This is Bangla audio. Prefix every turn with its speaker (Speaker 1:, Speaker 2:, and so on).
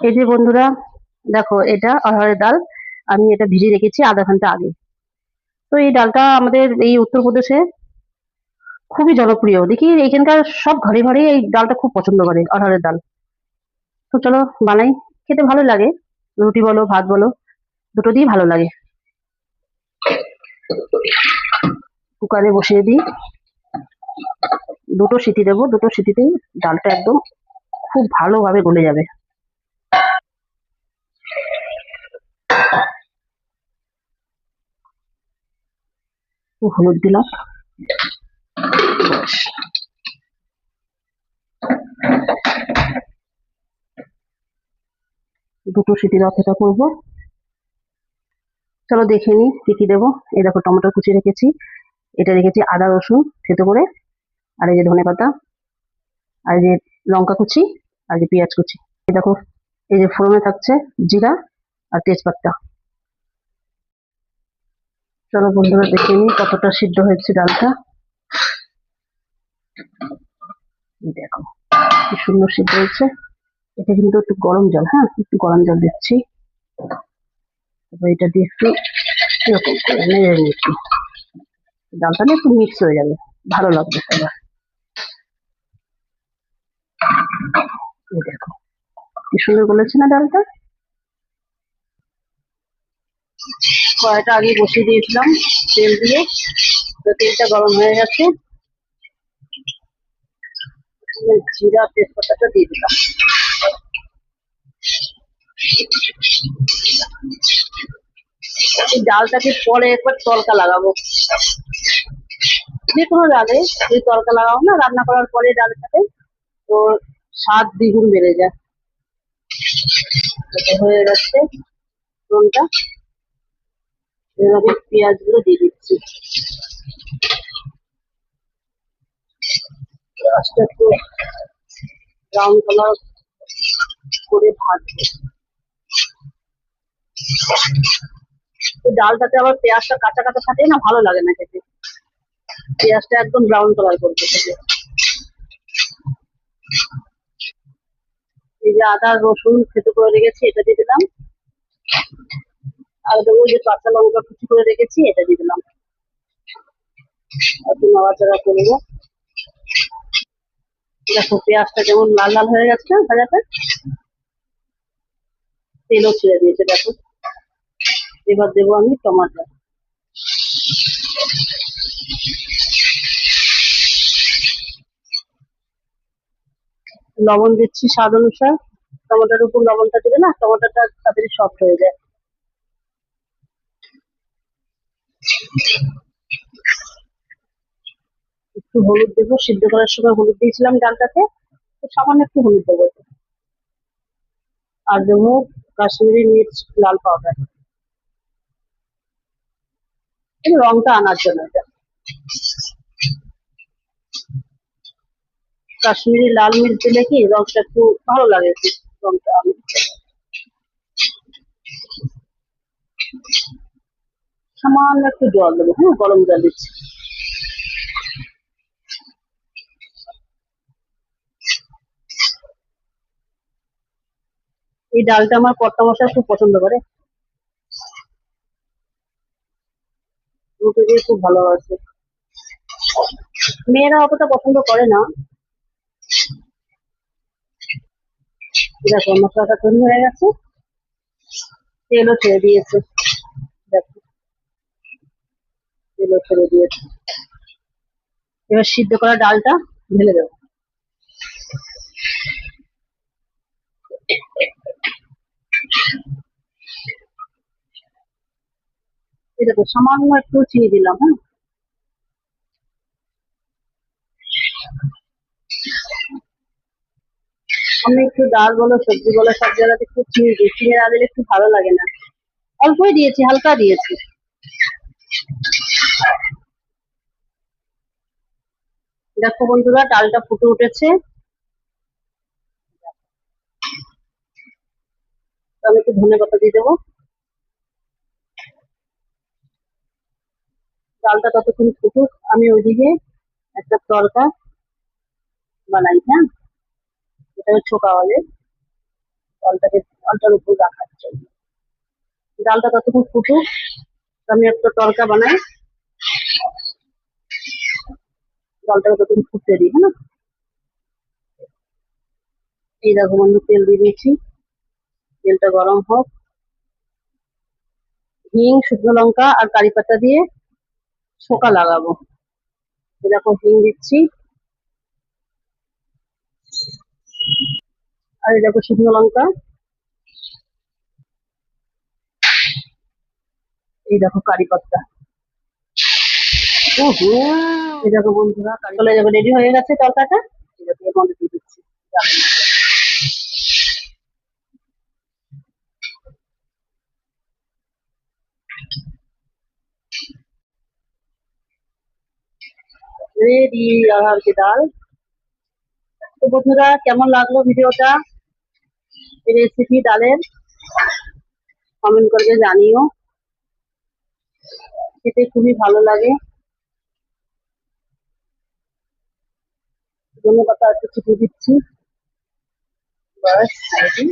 Speaker 1: এই যে বন্ধুরা, দেখো এটা অড়হরের ডাল। আমি এটা ভিজিয়ে রেখেছি আধা ঘন্টা আগে। তো এই ডালটা আমাদের এই উত্তরপ্রদেশে খুবই জনপ্রিয়। দেখি এখানকার সব ঘরে ঘরে এই ডালটা খুব পছন্দ করে, অড়হরের ডাল। তো চলো বানাই। খেতে ভালো লাগে, রুটি বলো ভাত বলো দুটো দিয়েই ভালো লাগে। কুকারে বসিয়ে দিই, দুটো সিটি দেবো, দুটো সিটিতেই ডালটা একদম খুব ভালোভাবে গলে যাবে। একটু হলুদ দিলাম, দুটো সিটির অপেক্ষা করবো। চলো দেখে নিই কি কি দেবো। এই দেখো টমেটো কুচি রেখেছি, এটা রেখেছি আদা রসুন থেতো করে, আর এই যে ধনেপাতা, আর এই যে লঙ্কা কুচি, আর এই যে পেঁয়াজ কুচি। এই দেখো, এই যে ফোড়নে থাকছে জিরা আর তেজপাতা। চলো বন্ধুরা দেখে নিই কতটা সিদ্ধ হয়েছে ডালটা। এই দেখো কি সুন্দর সিদ্ধ হয়েছে। এটা কিন্তু একটু গরম জল, হ্যাঁ একটু গরম জল দিচ্ছি। তারপর এটা দিয়ে একটু এরকম করে নেড়ে নিচ্ছি। ডালটা না একটু মিক্স হয়ে যাবে, ভালো লাগবে এবার। এই দেখো কি সুন্দর বলেছে না ডালটা। কড়াইটা আগে বসিয়ে দিয়েছিলাম তেল দিয়ে, তো তেলটা গরম হয়ে গেছে। জিরা তেজপাতাটা দিয়ে দিলাম। এই ডালটাকে পরে একবার তড়কা লাগাবো, যে কোনো ডালে যদি তড়কা লাগাবো না রান্না করার পরে ডালের সাথে, তো স্বাদ দ্বিগুণ বেড়ে যায়। এটা হয়ে গেছে ফোড়নটা, এভাবে পেঁয়াজ গুলো দিয়ে দিচ্ছি। পেঁয়াজটা একটু ব্রাউন কালার করে ভাজবো। ডালটাতে আবার পেঁয়াজটা কাঁচা কাঁচা থাকে না, ভালো লাগে না খেতে। পেঁয়াজটা একদম ব্রাউন কালার করতে থেকে। এই যে আদা রসুন থেতো করে রেখেছি এটা দিয়ে দিলাম, আর দেবো যে কাঁচা লঙ্কা কুচি করে রেখেছি এটা দিয়ে দিলাম। একটু নাড়াচাড়া করবো। দেখো পেঁয়াজটা যেমন লাল লাল হয়ে গেছে না ভাজাতে, তেলও ছেড়ে দিয়েছে দেখো। এবার দেবো আমি টমাটো, লবণ দিচ্ছি স্বাদ অনুসার। টমেটোর উপর লবণটা দিলে না টমেটোটা তাড়াতাড়ি সফট হয়ে যায়। একটু হলুদ দেবো, সিদ্ধ করার সময় হলুদ দিয়েছিলাম ডালটাতে, তো সামান্য একটু হলুদ দেবো। আর দেবো কাশ্মীরি মির্চ লাল পাউডার, এই রংটা আনার জন্য। এটা কাশ্মীরি লাল মির্চ দিলে কি রংটা একটু ভালো লাগে, একটু রংটা। আমি সামান্য একটু জল দেবো, হ্যাঁ গরম জল দিচ্ছি। এই ডালটা আমার কর্তা মশাই খুব পছন্দ করে, রুটি দিয়ে খুব ভালো আছে। মেয়েরা অতটা পছন্দ করে না। দেখো মশলাটা তৈরি হয়ে গেছে, তেলও ছেড়ে দিয়েছে। দেখো তেলও ছেড়ে দিয়েছে। এবার সিদ্ধ করা ডালটা ঢেলে দেবো। এই দেখো সামান্য একটু চিনি দিলাম, হ্যাঁ। আমি একটু ডাল বলো সবজি বলো সব জায়গাতে একটু চিনি দিই, চিনি না দিলে একটু ভালো লাগে না। অল্পই দিয়েছি, হালকা দিয়েছি। দেখো বন্ধুরা ডালটা ফুটে উঠেছে, আমি একটু ধনেপাতা দিয়ে দেবো। ডালটা ততক্ষণ ফুটুক, আমি ওইদিকে একটা তড়কা বানাই, হ্যাঁ। এটা ছোকা বলে, ডালটা ডালটার উপর রাখার জন্য। ডালটা ততক্ষণ ফুটুক, আমি একটা তড়কা বানাই, ডালটাকে ততক্ষণ ফুটতে দিই, হ্যাঁ। এই দেখো বন্ধু, তেল দিয়ে দিয়েছি, তেলটা গরম হোক। হিং, শুকনো লঙ্কা আর কারি পাতা দিয়ে ছোকা লাগাবো। এই দেখো হিং দিচ্ছি, আর এই দেখো শুকনো লঙ্কা, এই দেখো কারি পাতা। এই দেখো বন্ধুরা, চলে যাবে, রেডি হয়ে গেছে তরকাটা। এই দেখো এর মধ্যে দিয়ে দিচ্ছি রেডি আর কি ডাল। তো বন্ধুরা, কেমন লাগলো ভিডিওটা, এই রেসিপি ডালের, কমেন্ট করে জানিও। খেতে খুবই ভালো লাগে। ধন্যবাদ, আর কিছু দিচ্ছি, বাস রেডি।